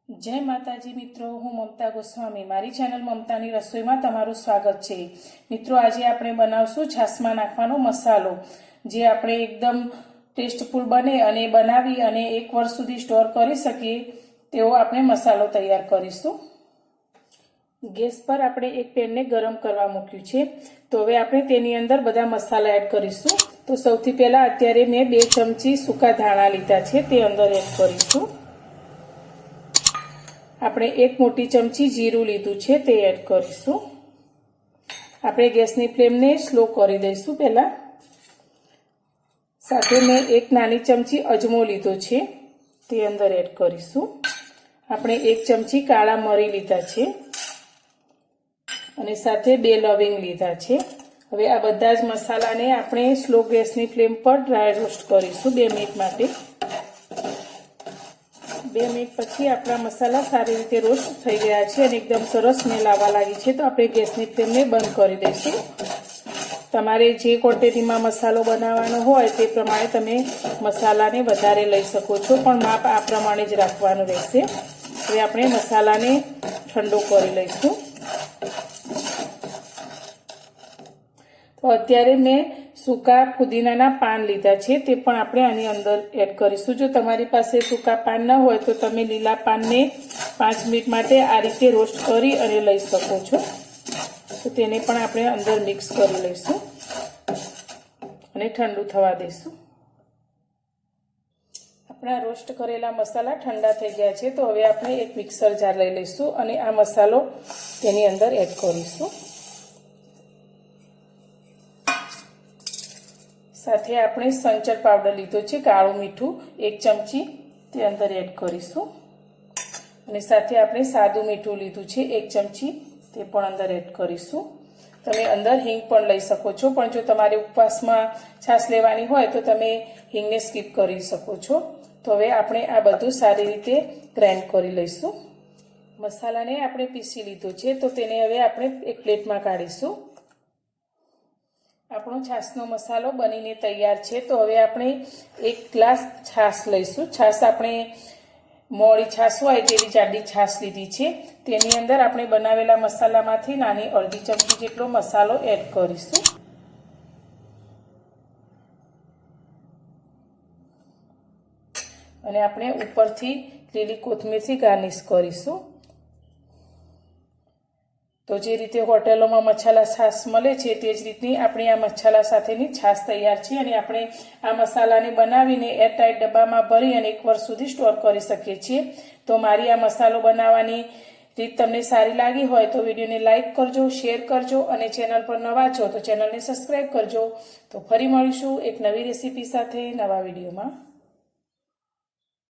जय माताजी मित्रों, हूँ ममता गोस्वामी। मारी चेनल ममतानी रसोई में तमारुं स्वागत है। मित्रों, आज आपणे बनावशुं छासमां नाखवानो मसालो, जे आपणे एकदम टेस्टफुल बने अने बनावी अने 1 वर्ष सुधी स्टोर करी सकीए तेवो आपणे मसालो तैयार करीशुं। गैस पर आपणे एक पेन ने गरम करवा मूक्युं छे, तो हवे आपणे तेनी अंदर बधा मसाला एड करीशुं। तो सौथी पहेला अत्यारे मैं 2 चमची सूका धाणा लीधा छे, ते अंदर एड करीशुं। આપણે 1 મોટી ચમચી જીરું લીધું છે, તે એડ કરીશું। આપણે ગેસની ફ્લેમને સ્લો કરી દઈશું પહેલા। સાથે મેં 1 નાની ચમચી અજમો લીધો છે, તે અંદર એડ કરીશું। આપણે 1 ચમચી કાળા મરી લીધા છે અને સાથે 2 લવિંગ લીધા છે। હવે આ બધા જ મસાલાને આપણે સ્લો ગેસની ફ્લેમ પર ડ્રાય રોસ્ટ કરીશું 2 મિનિટ માટે। 2 મિનિટ પછી આપણા મસાલા સારી રીતે રોસ્ટ થઈ ગયા છે અને એકદમ સરસ સ્મેલ આવવા લાગી છે, તો આપણે ગેસની ફ્લેમને બંધ કરી દઈશું। તમારે જે ક્વોન્ટિટીમાં મસાલો બનાવવાનો હોય તે પ્રમાણે તમે મસાલાને વધારે લઈ શકો છો, પણ માપ આ પ્રમાણે જ રાખવાનું રહેશે। હવે આપણે મસાલાને ઠંડો કરી લઈશું। તો અત્યારે મેં सूका पुदीना पान लीधा छे, ते पण आपणे आनी अंदर एड करीशुं। जो तमारी पासे सूका पान न होय तो तमे लीला पान ने 5 मिनिट माटे आ रीते रोस्ट करी अने लई शको छो। तो तेने पण आपणे अंदर मिक्स करी लईशुं अने ठंडू थवा दईशुं। आपणा रोस्ट करेला मसाला ठंडा थई गया छे, तो हवे आपणे एक मिक्सर जार लई लईशुं अने आ मसालो तेनी अंदर एड करीशुं। साथे आपणे संचर पाउडर लीधो छे, काळुं मीठुं 1 चमची, ते अंदर एड करीशुं अने साथे आपणे सादुं मीठुं लीधुं छे 1 चमची, ते पण अंदर एड करीशुं। तमे अंदर हींग पण लई शको छो, पण जो तमारे उपवासमां छास लेवानी होय तो तमे हींगने स्कीप करी शको छो। तो हवे आपणे आ बधुं सारी रीते ग्राइंड करी लईशुं। मसालाने आपणे पीसी लीधो छे, तो तेने हवे आपणे एक प्लेटमां काढीशुं। આપણો છાસનો મસાલો બનીને તૈયાર છે, તો હવે આપણે 1 ગ્લાસ છાશ લઈશું। છાશ આપણે મોળી છાશ હોય તેવી જાડી છાશ લીધી છે, તેની અંદર આપણે બનાવેલા મસાલામાંથી નાની અડધી ચમચી જેટલો મસાલો એડ કરીશું અને આપણે ઉપરથી લીલી કોથમીરથી ગાર્નિશ કરીશું। तो जे रीते होटलों में मसाला छाश मळे छे ते ज रीतनी आपणी आ मसाला साथेनी छाश तैयार छे अने आपणे आ मसालाने बनावीने एरटाइट डब्बामां भरी अने 1 वर्ष सुधी स्टोर करी शकीए छीए। तो मारी आ मसालो बनाववानी रीत तमने सारी लागी होय तो विडियोने लाइक करजो, शेर करजो अने चेनल पर नवा छो तो चेनलने सब्सक्राइब करजो। तो फरी मळीशुं एक नवी रेसिपी साथे नवा विडियोमां।